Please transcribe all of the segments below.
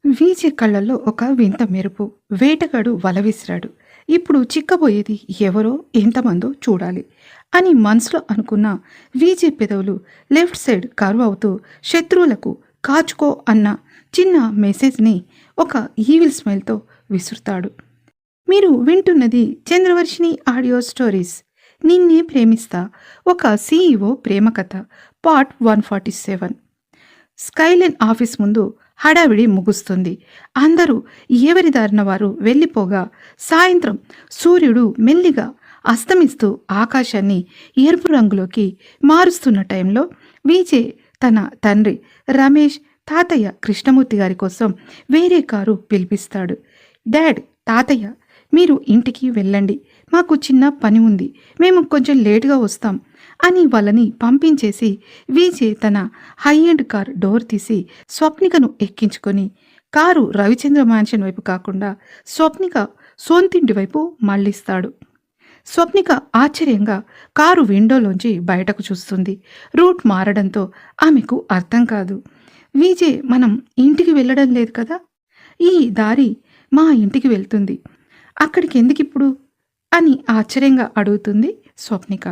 వీచి కళ్ళల్లో ఒక వింత మెరుపు. వేటగాడు వల విసిరాడు. ఇప్పుడు చిక్కబోయేది ఎవరో ఎంతమందో చూడాలి అని మనసులో అనుకున్న వీజీ పెదవులు లెఫ్ట్ సైడ్ కర్వ్ అవుతూ శత్రువులకు కాచుకో అన్న చిన్న మెసేజ్ని ఒక ఈవిల్ స్మైల్తో విసురుతాడు. మీరు వింటున్నది చంద్రవర్షిని ఆడియో స్టోరీస్. నిన్నే ప్రేమిస్తా, ఒక సీఈఓ ప్రేమ కథ, పార్ట్ 147. స్కైలైన్ ఆఫీస్ ముందు హడావిడి ముగుస్తుంది. అందరూ ఎవరి దారిన వారు వెళ్ళిపోగా సాయంత్రం సూర్యుడు మెల్లిగా అస్తమిస్తూ ఆకాశాన్ని ఎరుపు రంగులోకి మారుస్తున్న టైంలో విజయ్ తన తండ్రి రమేష్, తాతయ్య కృష్ణమూర్తి గారి కోసం వేరే కారు పిలిపిస్తాడు. డాడ్, తాతయ్య, మీరు ఇంటికి వెళ్ళండి, మాకు చిన్న పని ఉంది, మేము కొంచెం లేటుగా వస్తాం అని వాళ్ళని పంపించేసి విజయ్ తన హై ఎండ్ కార్ డోర్ తీసి స్వప్నికను ఎక్కించుకొని కారు రవిచంద్ర మ్యాన్షన్ వైపు కాకుండా స్వప్నిక సొంతింటి వైపు మళ్లిస్తాడు. స్వప్నిక ఆశ్చర్యంగా కారు విండోలోంచి బయటకు చూస్తుంది. రూట్ మారడంతో ఆమెకు అర్థం కాదు. విజయ్, మనం ఇంటికి వెళ్ళడం లేదు కదా, ఈ దారి మా ఇంటికి వెళ్తుంది, అక్కడికి ఎందుకిప్పుడు అని ఆశ్చర్యంగా అడుగుతుంది స్వప్నిక.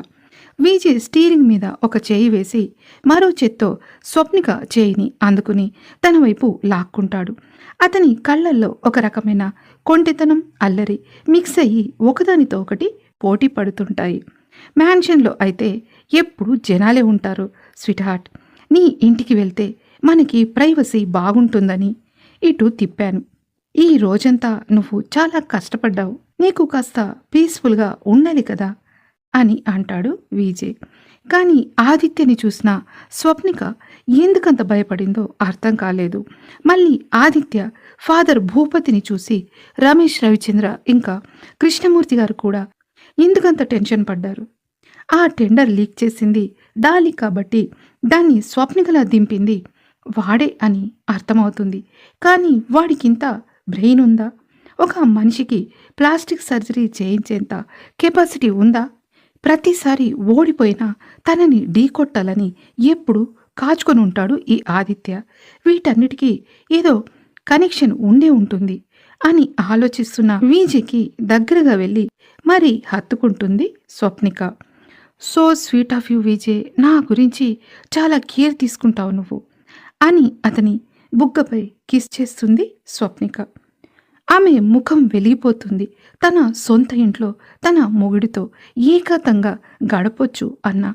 విజయ్ స్టీరింగ్ మీద ఒక చేయి వేసి మరో చేత్తో స్వప్నిక చేయిని అందుకుని తన వైపు లాక్కుంటాడు. అతని కళ్ళల్లో ఒక రకమైన కొంటెతనం, అల్లరి మిక్స్ అయ్యి ఒకదానితో ఒకటి పోటీ పడుతుంటాయి. మ్యాన్షన్లో అయితే ఎప్పుడు జనాలే ఉంటారు. స్వీట్ హార్ట్, నీ ఇంటికి వెళ్తే మనకి ప్రైవసీ బాగుంటుందని ఇటు తిప్పాను. ఈ రోజంతా నువ్వు చాలా కష్టపడ్డావు, నీకు కాస్త పీస్ఫుల్గా ఉండాలి కదా అని అంటాడు విజయ్. కానీ ఆదిత్యని చూసిన స్వప్నిక ఎందుకంత భయపడిందో అర్థం కాలేదు. మళ్ళీ ఆదిత్య ఫాదర్ భూపతిని చూసి రమేష్, రవిచంద్ర ఇంకా కృష్ణమూర్తి గారు కూడా ఎందుకంత టెన్షన్ పడ్డారు. ఆ టెండర్ లీక్ చేసింది డాలి కాబట్టి దాన్ని స్వప్నికలా దింపింది వాడే అని అర్థమవుతుంది. కానీ వాడికింత బ్రెయిన్ ఉందా? ఒక మనిషికి ప్లాస్టిక్ సర్జరీ చేయించేంత కెపాసిటీ ఉందా? ప్రతిసారి ఓడిపోయినా తనని ఢీకొట్టాలని ఎప్పుడు కాచుకొని ఉంటాడు ఈ ఆదిత్య. వీటన్నిటికీ ఏదో కనెక్షన్ ఉండే ఉంటుంది అని ఆలోచిస్తున్న విజయ్కి దగ్గరగా వెళ్ళి మరి హత్తుకుంటుంది Swapnika. So sweet of you Vijay, నా గురించి చాలా కేర్ తీసుకుంటావు నువ్వు అని అతని బుగ్గపై కిస్ చేస్తుంది స్వప్నిక. ఆమె ముఖం వెలిగిపోతుంది. తన సొంత ఇంట్లో తన మొగుడితో ఏకాంతంగా గడపొచ్చు అన్న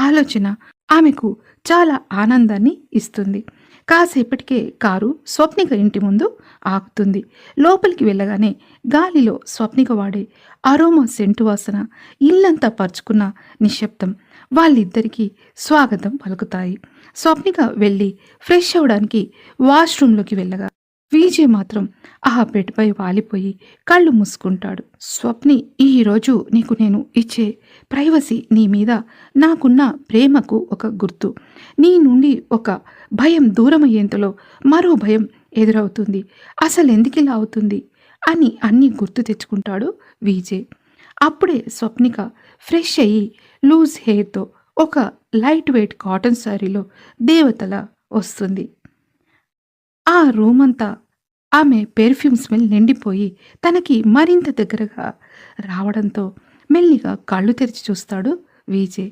ఆలోచన ఆమెకు చాలా ఆనందాన్ని ఇస్తుంది. కాసేపటికే కారు స్వప్నిక ఇంటి ముందు ఆగుతుంది. లోపలికి వెళ్ళగానే గాలిలో స్వప్నిక వాడే అరోమా సెంటు వాసన ఇల్లంతా పరుచుకున్న నిశ్శబ్దం వాళ్ళిద్దరికీ స్వాగతం పలుకుతాయి. స్వప్నిక వెళ్ళి ఫ్రెష్ అవడానికి వాష్రూంలోకి వెళ్ళగా విజయ్ మాత్రం ఆ బెడ్పై వాలిపోయి కళ్ళు మూసుకుంటాడు. స్వప్ని, ఈరోజు నీకు నేను ఇచ్చే ప్రైవసీ నీ మీద నాకున్న ప్రేమకు ఒక గుర్తు. నీ నుండి ఒక భయం దూరమయ్యేంతలో మరో భయం ఎదురవుతుంది. అసలు ఎందుకిలా అవుతుంది అని అన్నీ గుర్తు తెచ్చుకుంటాడు విజయ్. అప్పుడే స్వప్నిక ఫ్రెష్ అయ్యి లూజ్ హెయిర్తో ఒక లైట్ వెయిట్ కాటన్ శారీలో దేవతలా వస్తుంది. ఆ రూమ్ అంతా ఆమె పెర్ఫ్యూమ్ స్మెల్ నిండిపోయి తనకి మరింత దగ్గరగా రావడంతో మెల్లిగా కళ్ళు తెరిచి చూస్తాడు విజయ్.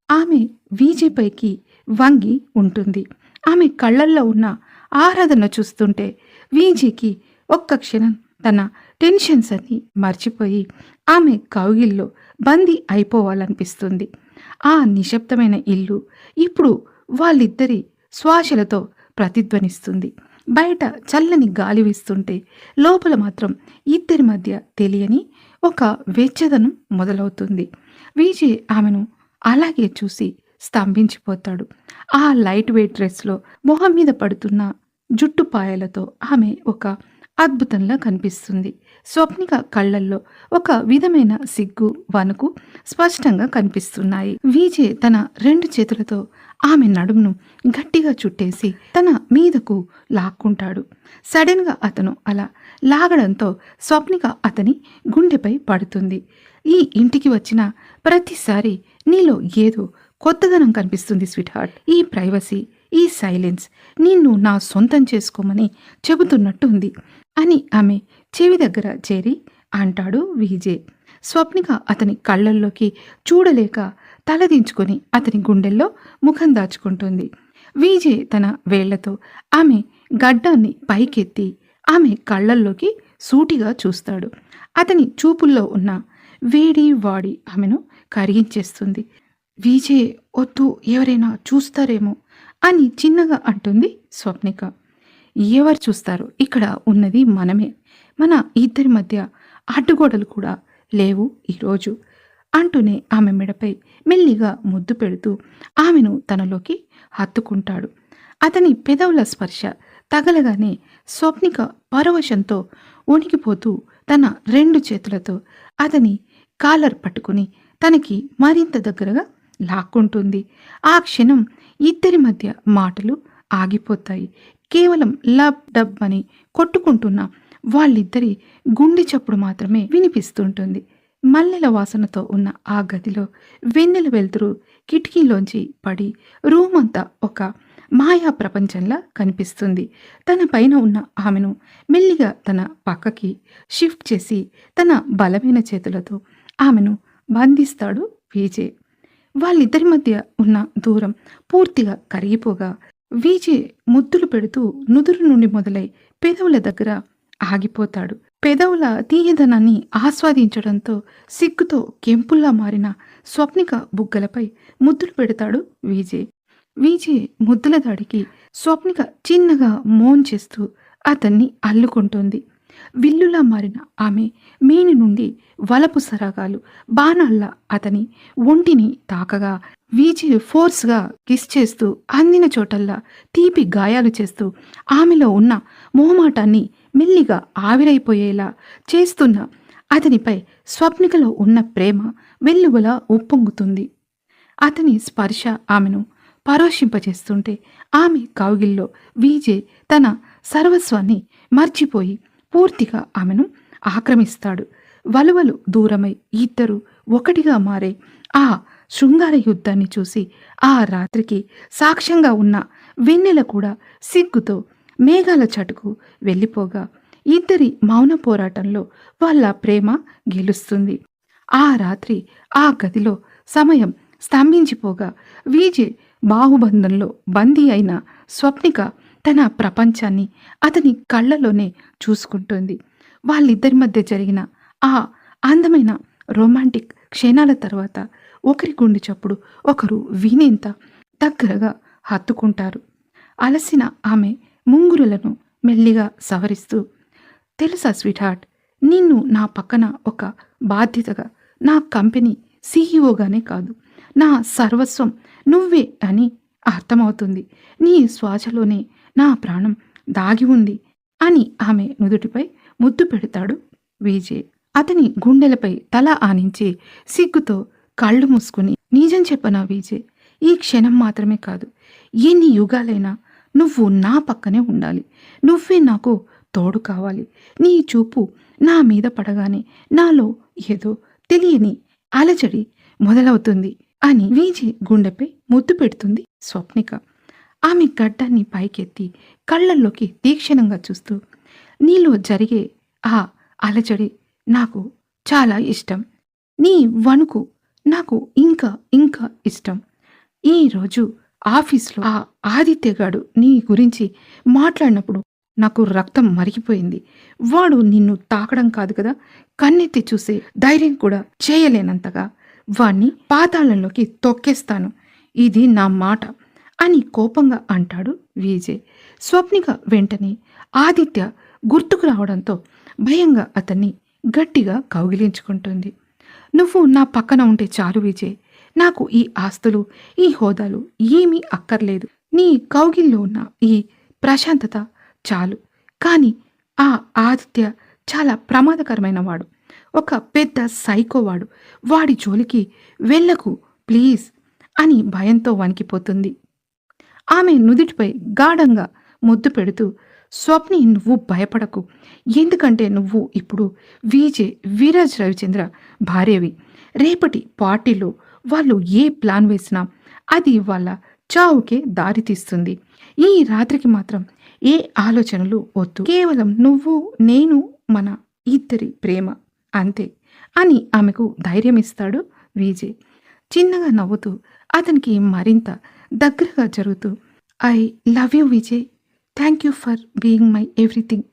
ఆమె విజయ్ పైకి వంగి ఉంటుంది. ఆమె కళ్ళల్లో ఉన్న ఆరాధన చూస్తుంటే విజయ్కి ఒక్క క్షణం తన టెన్షన్స్ అన్ని మర్చిపోయి ఆమె కౌగిల్లో బందీ అయిపోవాలనిపిస్తుంది. ఆ నిశ్శబ్దమైన ఇల్లు ఇప్పుడు వాళ్ళిద్దరి శ్వాసలతో ప్రతిధ్వనిస్తుంది. బయట చల్లని గాలి వీస్తుంటే లోపల మాత్రం ఇద్దరి మధ్య తెలియని ఒక వెచ్చదనం మొదలవుతుంది. విజయ్ ఆమెను అలాగే చూసి స్తంభించిపోతాడు. ఆ లైట్ వెయిట్ డ్రెస్లో మొహం మీద పడుతున్న జుట్టు పాయలతో ఆమె ఒక అద్భుతంలా కనిపిస్తుంది. స్వప్నిక కళ్ళల్లో ఒక విధమైన సిగ్గు, వణుకు స్పష్టంగా కనిపిస్తున్నాయి. విజయ్ తన రెండు చేతులతో ఆమె నడుమును గట్టిగా చుట్టేసి తన మీదకు లాక్కుంటాడు. సడన్గా అతను అలా లాగడంతో స్వప్నిక అతని గుండెపై పడుతుంది. ఈ ఇంటికి వచ్చిన ప్రతిసారి నీలో ఏదో కొత్తదనం కనిపిస్తుంది స్వీట్ హార్ట్. ఈ ప్రైవసీ, ఈ సైలెన్స్ నిన్ను నా సొంతం చేసుకోమని చెబుతున్నట్టు ఉంది అని ఆమె చెవి దగ్గర చేరి అంటాడు విజయ్. స్వప్నిక అతని కళ్ళల్లోకి చూడలేక తలదించుకొని అతని గుండెల్లో ముఖం దాచుకుంటుంది. విజయ్ తన వేళ్లతో ఆమె గడ్డాన్ని పైకెత్తి ఆమె కళ్ళల్లోకి సూటిగా చూస్తాడు. అతని చూపుల్లో ఉన్న వేడి వాడి ఆమెను కరిగించేస్తుంది. విజయ్ వద్దు, ఎవరైనా చూస్తారేమో అని చిన్నగా అంటుంది స్వప్నిక. ఎవరు చూస్తారు, ఇక్కడ ఉన్నది మనమే, మన ఇద్దరి మధ్య అడ్డుగోడలు కూడా లేవు ఈరోజు అంటూనే ఆమె మెడపై మెల్లిగా ముద్దు పెడుతూ ఆమెను తనలోకి హత్తుకుంటాడు. అతని పెదవుల స్పర్శ తగలగానే స్వప్నిక పరవశంతో వణికిపోతూ తన 2 చేతులతో అతని కాలర్ పట్టుకుని తనకి మరింత దగ్గరగా లాక్కుంటుంది. ఆ క్షణం ఇద్దరి మధ్య మాటలు ఆగిపోతాయి. కేవలం లబ్ డబ్ అని కొట్టుకుంటున్న వాళ్ళిద్దరి గుండె చప్పుడు మాత్రమే వినిపిస్తుంటుంది. మల్లెల వాసనతో ఉన్న ఆ గదిలో వెన్నెల వెలుతురు కిటికీలోంచి పడి రూమ్ అంతా ఒక మాయా ప్రపంచంలా కనిపిస్తుంది. తన పైన ఉన్న ఆమెను మెల్లిగా తన పక్కకి షిఫ్ట్ చేసి తన బలమైన చేతులతో ఆమెను బంధిస్తాడు విజయ్. వాళ్ళిద్దరి మధ్య ఉన్న దూరం పూర్తిగా కరిగిపోగా విజయ్ ముద్దులు పెడుతూ నుదురు నుండి మొదలై పెదవుల దగ్గర ఆగిపోతాడు. పెదవుల తీయదనాన్ని ఆస్వాదించడంతో సిగ్గుతో కెంపుల్లా మారిన స్వప్నిక బుగ్గలపై ముద్దులు పెడతాడు విజయ్. విజయ్ ముద్దుల దాడికి స్వప్నిక చిన్నగా మోన్ చేస్తూ అతన్ని అల్లుకుంటుంది. విల్లులా మారిన ఆమె మేని నుండి వలపు సరాగాలు బాణాల్లా అతని ఒంటిని తాకగా విజయ్ ఫోర్స్గా కిస్ చేస్తూ అందిన చోటల్లా తీపి గాయాలు చేస్తూ ఆమెలో ఉన్న మొహమాటాన్ని మెల్లిగా ఆవిరైపోయేలా చేస్తున్న అతనిపై స్వప్నికలో ఉన్న ప్రేమ వెల్లువలా ఉప్పొంగుతుంది. అతని స్పర్శ ఆమెను పరోషింపచేస్తుంటే ఆమె కౌగిల్లో విజయ్ తన సర్వస్వాన్ని మర్చిపోయి పూర్తిగా ఆమెను ఆక్రమిస్తాడు. వలువలు దూరమై ఇద్దరు ఒకటిగా మారే ఆ శృంగార యుద్ధాన్ని చూసి ఆ రాత్రికి సాక్ష్యంగా ఉన్న వెన్నెల కూడా సిగ్గుతో మేఘాల చటుకు వెళ్ళిపోగా ఇద్దరి మౌన పోరాటంలో వాళ్ళ ప్రేమ గెలుస్తుంది. ఆ రాత్రి ఆ గదిలో సమయం స్తంభించిపోగా విజయ్ బాహుబంధంలో బందీ అయిన స్వప్నిక తన ప్రపంచాన్ని అతని కళ్ళలోనే చూసుకుంటుంది. వాళ్ళిద్దరి మధ్య జరిగిన ఆ అందమైన రొమాంటిక్ క్షణాల తర్వాత ఒకరి గుండె చప్పుడు ఒకరు వినేంత దగ్గరగా హత్తుకుంటారు. అలసిన ఆమె ముంగురులను మెల్లిగా సవరిస్తూ, తెలుసా స్వీట్ నిన్ను నా పక్కన ఒక బాధ్యతగా, నా కంపెనీ సీఈఓగానే కాదు, నా సర్వస్వం నువ్వే అని అర్థమవుతుంది. నీ శ్వాసలోనే నా ప్రాణం దాగి ఉంది అని ఆమె నుదుటిపై ముద్దు పెడతాడు విజయ్. అతని గుండెలపై తల ఆనించి సిగ్గుతో కళ్ళు మూసుకుని, నిజం చెప్పనా విజయ్, ఈ క్షణం మాత్రమే కాదు, ఎన్ని యుగాలైనా నువ్వు నా పక్కనే ఉండాలి. నువ్వే నాకు తోడు కావాలి. నీ చూపు నా మీద పడగానే నాలో ఏదో తెలియని అలజడి మొదలవుతుంది అని విజయ్ గుండెపై ముద్దు పెడుతుంది స్వప్నిక. ఆమె గడ్డాన్ని పైకెత్తి కళ్ళల్లోకి తీక్షణంగా చూస్తూ, నీలో జరిగే ఆ అలజడి నాకు చాలా ఇష్టం. నీ వణుకు నాకు ఇంకా ఇంకా ఇష్టం. ఈరోజు ఆఫీస్లో ఆ ఆదిత్యగాడు నీ గురించి మాట్లాడినప్పుడు నాకు రక్తం మరిగిపోయింది. వాడు నిన్ను తాకడం కాదు కదా, కన్నెత్తి చూసే ధైర్యం కూడా చేయలేనంతగా వాణ్ణి పాతాళంలోకి తొక్కేస్తాను, ఇది నా మాట అని కోపంగా అంటాడు విజయ్. స్వప్నిక వెంటనే ఆదిత్య గుర్తుకు రావడంతో భయంగా అతన్ని గట్టిగా కౌగిలించుకుంటుంది. నువ్వు నా పక్కన ఉంటే చాలు విజయ్, నాకు ఈ ఆస్తులు ఈ హోదాలు ఏమీ అక్కర్లేదు. నీ కౌగిల్లో ఉన్న ఈ ప్రశాంతత చాలు. కానీ ఆ ఆదిత్య చాలా ప్రమాదకరమైన వాడు, ఒక పెద్ద సైకోవాడు. వాడి జోలికి వెళ్ళకు ప్లీజ్ అని భయంతో వణికిపోతుంది. ఆమె నుదిటిపై గాఢంగా ముద్దు పెడుతూ, స్వప్ని నువ్వు భయపడకు, ఎందుకంటే నువ్వు ఇప్పుడు విజయ్ వీరాజ్ రవిచంద్ర భార్యవి. రేపటి పార్టీలో వాళ్ళు ఏ ప్లాన్ వేసినా అది వాళ్ళ చావుకే దారితీస్తుంది. ఈ రాత్రికి మాత్రం ఏ ఆలోచనలు వద్దు. కేవలం నువ్వు, నేను, మన ఇద్దరి ప్రేమ అంతే అని ఆమెకు ధైర్యమిస్తాడు విజయ్. చిన్నగా నవ్వుతూ అతనికి మరింత దగ్గరగా జరుగుతూ, I love you Vijay, thank you for being my everything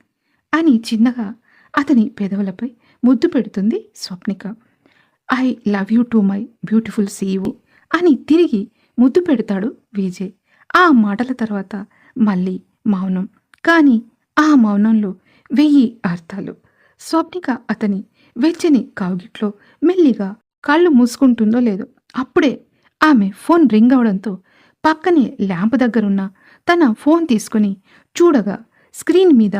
అని చిన్నగా అతని పెదవులపై ముద్దు పెడుతుంది Swapnika. I love you to my beautiful CEO అని తిరిగి ముద్దు పెడతాడు విజయ్. ఆ మాటల తర్వాత మళ్ళీ మౌనం. కానీ ఆ మౌనంలో 1000 అర్థాలు. స్వప్నిక అతని వెచ్చని కౌగిట్లో మెల్లిగా కళ్ళు మూసుకుంటుందో లేదో అప్పుడే ఆమె ఫోన్ రింగ్ అవడంతో పక్కనే ల్యాంప్ దగ్గరున్న తన ఫోన్ తీసుకుని చూడగా స్క్రీన్ మీద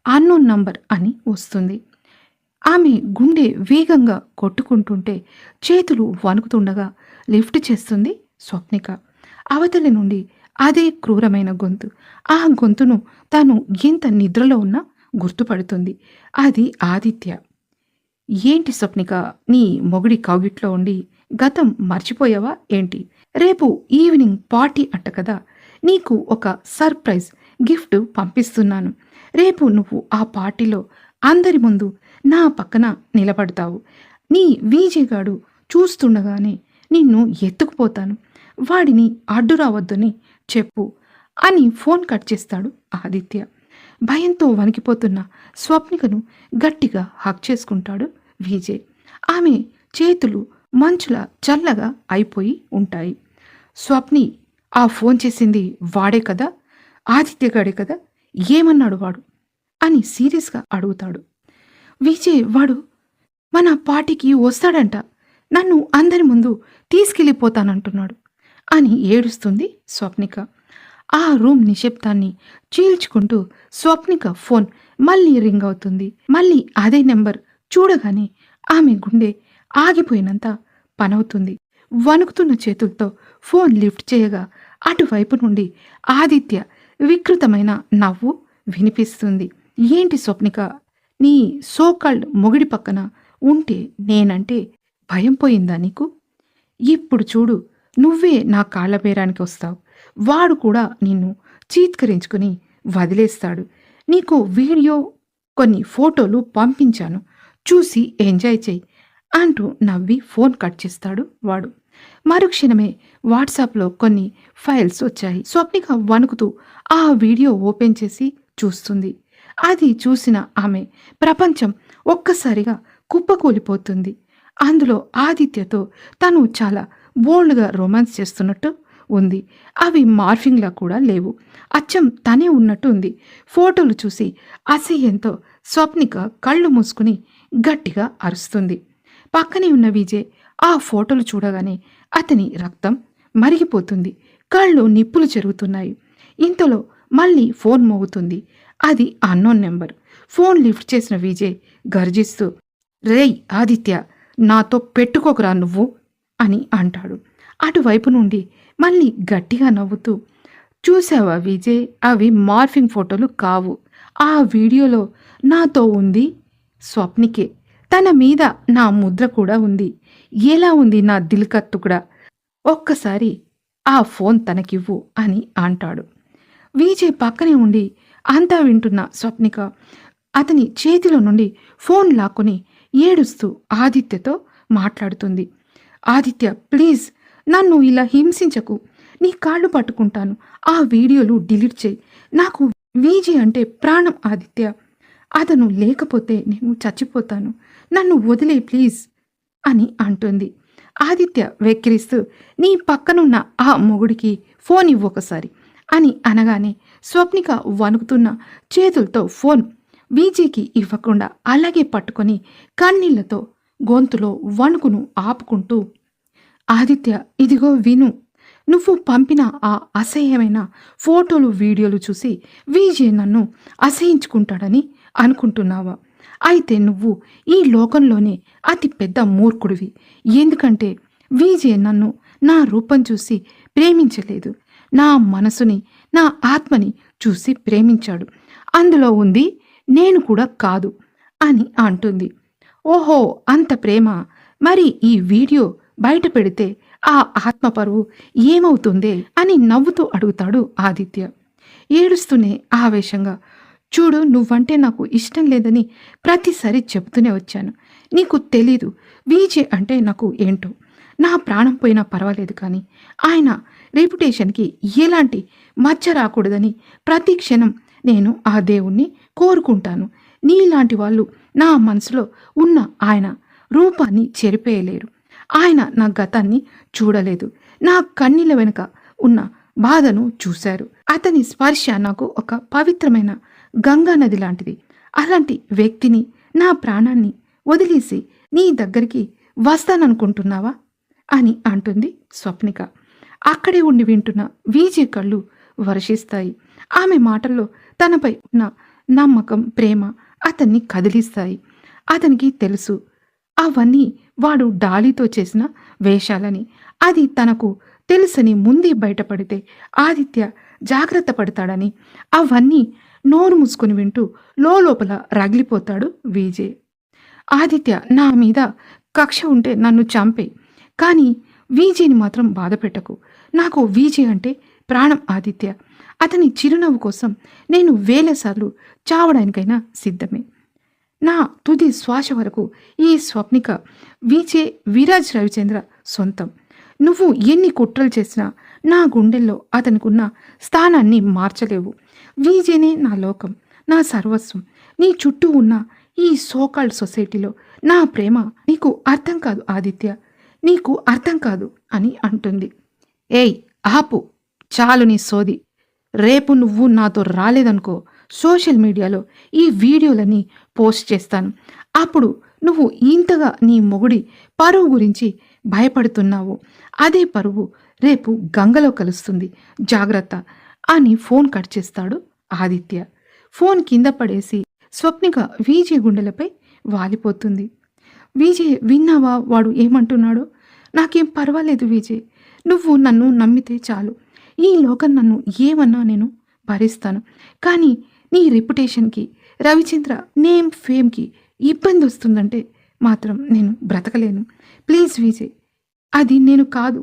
అన్నోన్ నంబర్ అని వస్తుంది. ఆమె గుండె వేగంగా కొట్టుకుంటుంటే చేతులు వణుకుతుండగా లిఫ్ట్ చేస్తుంది స్వప్నిక. అవతలి నుండి అదే క్రూరమైన గొంతు. ఆ గొంతును తాను ఎంత నిద్రలో ఉన్నా గుర్తుపడుతుంది. అది ఆదిత్య. ఏంటి స్వప్నిక, నీ మొగుడి కౌగిట్లో ఉండి గతం మర్చిపోయావా ఏంటి? రేపు ఈవినింగ్ పార్టీ అంట కదా, నీకు ఒక సర్ప్రైజ్ గిఫ్ట్ పంపిస్తున్నాను. రేపు నువ్వు ఆ పార్టీలో అందరి ముందు నా పక్కన నిలబడతావు. నీ వీజేగాడు చూస్తుండగానే నిన్ను ఎత్తుకుపోతాను. వాడిని అడ్డు రావద్దని చెప్పు అని ఫోన్ కట్ చేస్తాడు ఆదిత్య. భయంతో వణికిపోతున్న స్వప్నికను గట్టిగా హక్ చేసుకుంటాడు విజయ్. ఆమె చేతులు మంచులా చల్లగా అయిపోయి ఉంటాయి. స్వప్ని, ఆ ఫోన్ చేసింది వాడే కదా, ఆదిత్యగాడే కదా, ఏమన్నాడు వాడు అని సీరియస్గా అడుగుతాడు. విజయ్, వాడు మన పార్టీకి వస్తాడంట, నన్ను అందరి ముందు తీసుకెళ్ళిపోతానంటున్నాడు అని ఏడుస్తుంది స్వప్నిక. ఆ రూమ్ నిశ్శబ్దాన్ని చీల్చుకుంటూ స్వప్నిక ఫోన్ మళ్ళీ రింగ్ అవుతుంది. మళ్ళీ అదే నెంబర్ చూడగానే ఆమె గుండె ఆగిపోయినంత పనవుతుంది. వణుకుతున్న చేతులతో ఫోన్ లిఫ్ట్ చేయగా అటువైపు నుండి ఆదిత్య వికృతమైన నవ్వు వినిపిస్తుంది. ఏంటి స్వప్నిక, నీ సోకాల్డ్ మొగుడి పక్కన ఉంటే నేనంటే భయం పోయిందా నీకు? ఇప్పుడు చూడు, నువ్వే నా కాళ్ళ బేరానికి వస్తావు. వాడు కూడా నిన్ను చీత్కరించుకుని వదిలేస్తాడు. నీకు వీడియో, కొన్ని ఫోటోలు పంపించాను, చూసి ఎంజాయ్ చెయ్యి అంటూ నవ్వి ఫోన్ కట్ చేస్తాడు వాడు. మరుక్షణమే వాట్సాప్లో కొన్ని ఫైల్స్ వచ్చాయి. స్వప్నిక వణుకుతూ ఆ వీడియో ఓపెన్ చేసి చూస్తుంది. అది చూసిన ఆమె ప్రపంచం ఒక్కసారిగా కుప్పకూలిపోతుంది. అందులో ఆదిత్యతో తను చాలా బోల్డ్గా రొమాన్స్ చేస్తున్నట్టు ఉంది. అవి మార్ఫింగ్లా కూడా లేవు, అచ్చం తనే ఉన్నట్టు ఉంది. ఫోటోలు చూసి అసహ్యంతో స్వప్నిక కళ్ళు మూసుకుని గట్టిగా అరుస్తుంది. పక్కనే ఉన్న విజయ్ ఆ ఫోటోలు చూడగానే అతని రక్తం మరిగిపోతుంది. కళ్ళు నిప్పులు చెరుగుతున్నాయి. ఇంతలో మళ్ళీ ఫోన్ మోగుతుంది. అది అన్నోన్ నెంబర్. ఫోన్ లిఫ్ట్ చేసిన విజయ్ గర్జిస్తూ, రేయ్ ఆదిత్య, నాతో పెట్టుకోకురా నువ్వు అని అంటాడు. అటువైపు నుండి మళ్ళీ గట్టిగా నవ్వుతూ, చూసావా విజయ్, అవి మార్ఫింగ్ ఫోటోలు కావు. ఆ వీడియోలో నాతో ఉంది స్వప్నికే. తన మీద నా ముద్ర కూడా ఉంది. ఎలా ఉంది నా దిల్కత్తు కూడా? ఒక్కసారి ఆ ఫోన్ తనకివ్వు అని అంటాడు. విజయ్ పక్కనే ఉండి అంతా వింటున్న స్వప్నిక అతని చేతిలో నుండి ఫోన్ లాక్కుని ఏడుస్తూ ఆదిత్యతో మాట్లాడుతుంది. ఆదిత్య, ప్లీజ్ నన్ను ఇలా హింసించకు, నీ కాళ్ళు పట్టుకుంటాను, ఆ వీడియోలు డిలీట్ చేయి. నాకు విజయ్ అంటే ప్రాణం ఆదిత్య, అతను లేకపోతే నేను చచ్చిపోతాను, నన్ను వదిలే ప్లీజ్ అని అంటుంది. ఆదిత్య వెక్కిరిస్తూ, నీ పక్కనున్న ఆ మొగుడికి ఫోన్ ఇవ్వొకసారి అని అనగానే స్వప్నిక వణుకుతున్న చేతులతో ఫోన్ విజయ్కి ఇవ్వకుండా అలాగే పట్టుకొని కన్నీళ్లతో గొంతులో వణుకును ఆపుకుంటూ, ఆదిత్య, ఇదిగో విను, నువ్వు పంపిన ఆ అసహ్యమైన ఫోటోలు వీడియోలు చూసి విజయ్ నన్ను అసహించుకుంటాడని అనుకుంటున్నావా? అయితే నువ్వు ఈ లోకంలోనే అతి పెద్ద మూర్ఖుడివి. ఎందుకంటే విజయ్ నన్ను నా రూపం చూసి ప్రేమించలేదు, నా మనసుని, నా ఆత్మని చూసి ప్రేమించాడు. అందులో ఉంది నేను కూడా కాదు అని అంటుంది. ఓహో, అంత ప్రేమ? మరి ఈ వీడియో బయట పెడితే ఆ ఆత్మపరువు ఏమవుతుందే అని నవ్వుతూ అడుగుతాడు ఆదిత్య. ఏడుస్తూనే ఆవేశంగా, చూడు నువ్వంటే నాకు ఇష్టం లేదని ప్రతిసారి చెప్తూనే వచ్చాను. నీకు తెలీదు విజయ్ అంటే నాకు ఏంటో. నా ప్రాణం పోయినా పర్వాలేదు కానీ ఆయన రెప్యుటేషన్కి ఎలాంటి మచ్చ రాకూడదని ప్రతి క్షణం నేను ఆ దేవుణ్ణి కోరుకుంటాను. నీలాంటి వాళ్ళు నా మనసులో ఉన్న ఆయన రూపాన్ని చెరిపేయలేరు. ఆయన నా గతాన్ని చూడలేదు. నా కన్నీళ్ళ వెనుక ఉన్న బాధను చూశారు. అతని స్పర్శ నాకు ఒక పవిత్రమైన గంగా నది లాంటిది. అలాంటి వ్యక్తిని, నా ప్రాణాన్ని వదిలేసి నీ దగ్గరికి వస్తాననుకుంటున్నావా అని అంటుంది స్వప్నిక. అక్కడే ఉండి వింటున్న విజయ్ కళ్ళు వర్షిస్తాయి. ఆమె మాటల్లో తనపై ఉన్న నమ్మకం, ప్రేమ అతన్ని కదిలిస్తాయి. అతనికి తెలుసు అవన్నీ వాడు డాలీతో చేసిన వేషాలని. అది తనకు తెలుసని ముందే బయటపడితే ఆదిత్య జాగ్రత్త పడతాడని. అవన్నీ నోరు మూసుకుని వింటూ లోపల రగిలిపోతాడు విజయ్. ఆదిత్య, నా మీద కక్ష ఉంటే నన్ను చంపే, కానీ విజయ్ని మాత్రం బాధ పెట్టకు. నాకు విజయ్ అంటే ప్రాణం ఆదిత్య. అతని చిరునవ్వు కోసం నేను వేలసార్లు చావడానికైనా సిద్ధమే. నా తుది శ్వాస వరకు ఈ స్వప్నిక విజయ్ విరాజ్ రవిచంద్ర సొంతం. నువ్వు ఎన్ని కుట్రలు చేసినా నా గుండెల్లో అతనికున్న స్థానాన్ని మార్చలేవు. విజయ్నే నా లోకం, నా సర్వస్వం. నీ చుట్టూ ఉన్న ఈ సోకాల్డ్ సొసైటీలో నా ప్రేమ నీకు అర్థం కాదు ఆదిత్య, నీకు అర్థం కాదు అని అంటుంది. ఏయ్ ఆపు, చాలు నీ సోది. రేపు నువ్వు నాతో రాలేదనుకో, సోషల్ మీడియాలో ఈ వీడియోలని పోస్ట్ చేస్తాను. అప్పుడు నువ్వు ఇంతగా నీ మొగుడి పరువు గురించి భయపడుతున్నావు. అదే పరువు రేపు గంగలో కలుస్తుంది, జాగ్రత్త అని ఫోన్ కట్ చేస్తాడు ఆదిత్య. ఫోన్ కింద పడేసి స్వప్నిక విజయ్ గుండెలపై వాలిపోతుంది. విజయ్, విన్నావా వాడు ఏమంటున్నాడో? నాకేం పర్వాలేదు విజయ్, నువ్వు నన్ను నమ్మితే చాలు. ఈ లోకం నన్ను ఏమన్నా నేను భరిస్తాను. కానీ నీ రెప్యుటేషన్కి, రవిచంద్ర నేమ్ ఫేమ్కి ఇబ్బంది వస్తుందంటే మాత్రం నేను బ్రతకలేను. ప్లీజ్ విజయ్, అది నేను కాదు.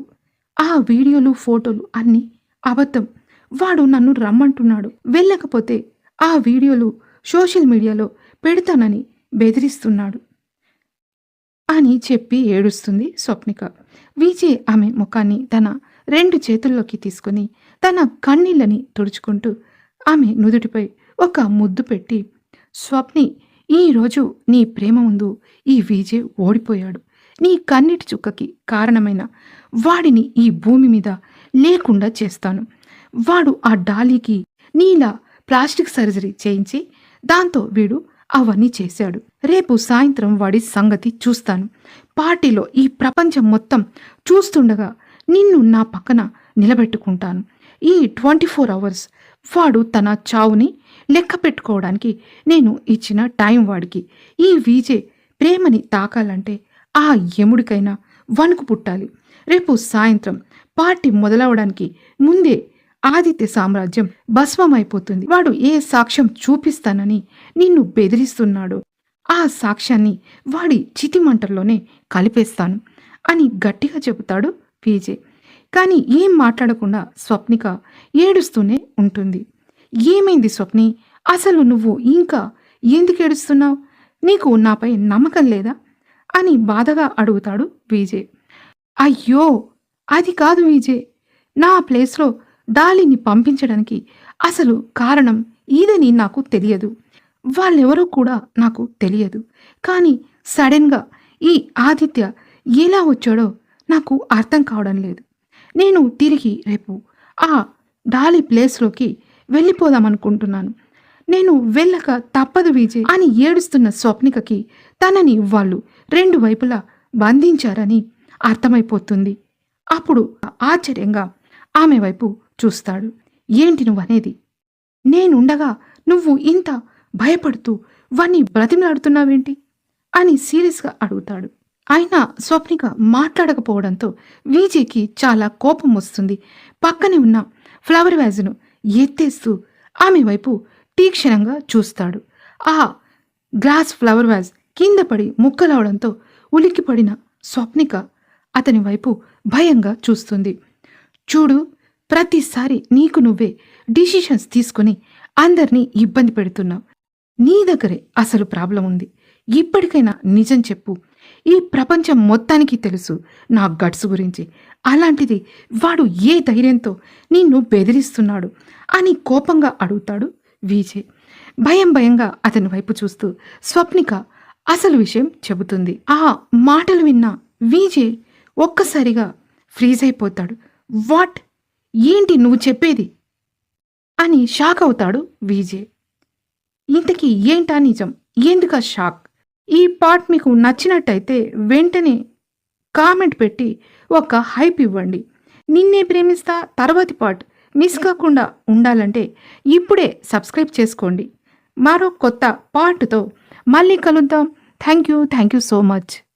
ఆ వీడియోలు, ఫోటోలు అన్నీ అబద్ధం. వాడు నన్ను రమ్మంటున్నాడు. వెళ్ళకపోతే ఆ వీడియోలు సోషల్ మీడియాలో పెడతానని బెదిరిస్తున్నాడు అని చెప్పి ఏడుస్తుంది స్వప్నిక. విజయ్ ఆమె ముఖాన్ని తన 2 చేతుల్లోకి తీసుకుని తన కన్నీళ్ళని తుడుచుకుంటూ ఆమె నుదుటిపై ఒక ముద్దు పెట్టి, స్వప్ని, ఈరోజు నీ ప్రేమ ముందు ఈ విజయ్ ఓడిపోయాడు. నీ కన్నీటి చుక్కకి కారణమైన వాడిని ఈ భూమి మీద లేకుండా చేస్తాను. వాడు ఆ డాలీకి నీలా ప్లాస్టిక్ సర్జరీ చేయించి దాంతో వీడు అవన్నీ చేశాడు. రేపు సాయంత్రం వాడి సంగతి చూస్తాను. పార్టీలో ఈ ప్రపంచం మొత్తం చూస్తుండగా నిన్ను నా పక్కన నిలబెట్టుకుంటాను. ఈ 24 అవర్స్ వాడు తన చావుని లెక్క పెట్టుకోవడానికి నేను ఇచ్చిన టైం వాడికి. ఈ విజయ్ ప్రేమని తాకాలంటే ఆ యముడికైనా వణుకు పుట్టాలి. రేపు సాయంత్రం పార్టీ మొదలవడానికి ముందే ఆదిత్య సామ్రాజ్యం భస్మమైపోతుంది. వాడు ఏ సాక్ష్యం చూపిస్తానని నిన్ను బెదిరిస్తున్నాడో ఆ సాక్ష్యాన్ని వాడి చితిమంటల్లోనే కలిపేస్తాను అని గట్టిగా చెబుతాడు విజయ్. కానీ ఏం మాట్లాడకుండా స్వప్నిక ఏడుస్తూనే ఉంటుంది. ఏమైంది స్వప్ని, అసలు నువ్వు ఇంకా ఎందుకు ఏడుస్తున్నావు? నీకు నాపై నమ్మకం లేదా అని బాధగా అడుగుతాడు విజయ్. అయ్యో, అది కాదు విజయ్, నా ప్లేస్లో డాలీని పంపించడానికి అసలు కారణం ఇదని నాకు తెలియదు. వాళ్ళెవరో కూడా నాకు తెలియదు. కానీ సడన్గా ఈ ఆదిత్య ఎలా వచ్చాడో నాకు అర్థం కావడం లేదు. నేను తిరిగి రేపు ఆ డాలీ ప్లేస్లోకి వెళ్ళిపోదామనుకుంటున్నాను. నేను వెళ్ళక తప్పదు విజయ్ అని ఏడుస్తున్న స్వప్నికకి తనని వాళ్ళు 2 వైపులా బంధించారని అర్థమైపోతుంది. అప్పుడు ఆశ్చర్యంగా ఆమె వైపు చూస్తాడు. ఏంటి నువ్వనేది? నేనుండగా నువ్వు ఇంత భయపడుతూ వాణ్ణి బ్రతిమలాడుతున్నావేంటి అని సీరియస్గా అడుగుతాడు. అయినా స్వప్నిక మాట్లాడకపోవడంతో విజయ్కి చాలా కోపం వస్తుంది. పక్కనే ఉన్న ఫ్లవర్ వ్యాజ్ను ఎత్తేస్తూ ఆమె వైపు తీక్షణంగా చూస్తాడు. ఆ గ్లాస్ ఫ్లవర్ వ్యాజ్ కింద పడి ముక్కలవడంతో ఉలిక్కిపడిన స్వప్నిక అతని వైపు భయంగా చూస్తుంది. చూడు, ప్రతిసారి నీకు నువ్వే డిసిషన్స్ తీసుకుని అందరినీ ఇబ్బంది పెడుతున్నావు. నీ దగ్గరే అసలు ప్రాబ్లం ఉంది. ఇప్పటికైనా నిజం చెప్పు. ఈ ప్రపంచం మొత్తానికి తెలుసు నా గట్స్ గురించి. అలాంటిది వాడు ఏ ధైర్యంతో నిన్ను బెదిరిస్తున్నాడు అని కోపంగా అడుగుతాడు విజయ్. భయంగా అతని వైపు చూస్తూ స్వప్నిక అసలు విషయం చెబుతుంది. ఆ మాటలు విన్న విజయ్ ఒక్కసారిగా ఫ్రీజ్ అయిపోతాడు. వాట్? ఏంటి నువ్వు చెప్పేది అని షాక్ అవుతాడు విజయ్. ఇంతకీ ఏంటా నిజం? ఎందుకా షాక్? ఈ పార్ట్ మీకు నచ్చినట్టయితే వెంటనే కామెంట్ పెట్టి ఒక హైప్ ఇవ్వండి. నిన్నే ప్రేమిస్తా తర్వాతి పార్ట్ మిస్ కాకుండా ఉండాలంటే ఇప్పుడే సబ్స్క్రైబ్ చేసుకోండి. మరో కొత్త పార్ట్తో మళ్ళీ కలుద్దాం. Thank you so much.